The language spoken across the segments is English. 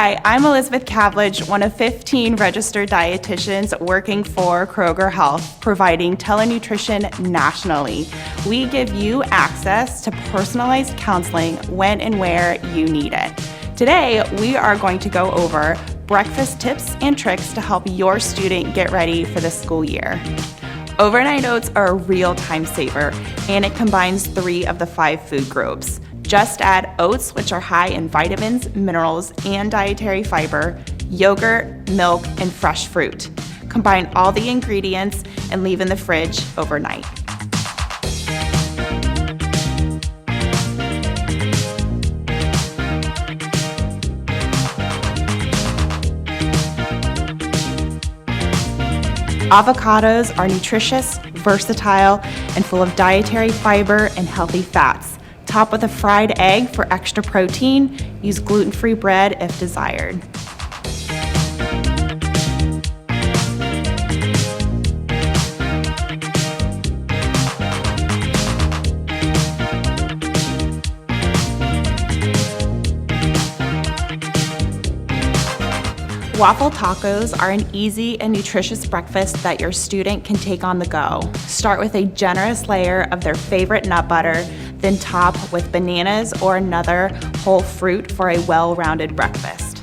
Hi, I'm Elizabeth Calvelage, one of 15 registered dietitians working for Kroger Health, providing telenutrition nationally. We give you access to personalized counseling when and where you need it. Today, we are going to go over breakfast tips and tricks to help your student get ready for the school year. Overnight oats are a real time saver, and it combines 3 of the 5 food groups. Just add oats, which are high in vitamins, minerals, and dietary fiber, yogurt, milk, and fresh fruit. Combine all the ingredients and leave in the fridge overnight. Avocados are nutritious, versatile, and full of dietary fiber and healthy fats. Top with a fried egg for extra protein. Use gluten-free bread if desired. Waffle tacos are an easy and nutritious breakfast that your student can take on the go. Start with a generous layer of their favorite nut butter, then top with bananas or another whole fruit for a well-rounded breakfast.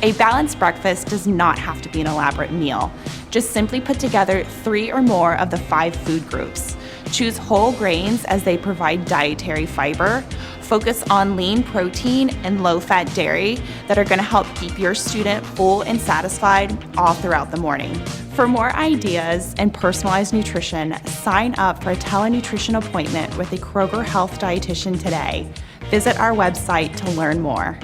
A balanced breakfast does not have to be an elaborate meal. Just simply put together 3 or more of the 5 food groups. Choose whole grains as they provide dietary fiber. Focus on lean protein and low-fat dairy that are going to help keep your student full and satisfied all throughout the morning. For more ideas and personalized nutrition, sign up for a telenutrition appointment with a Kroger Health dietitian today. Visit our website to learn more.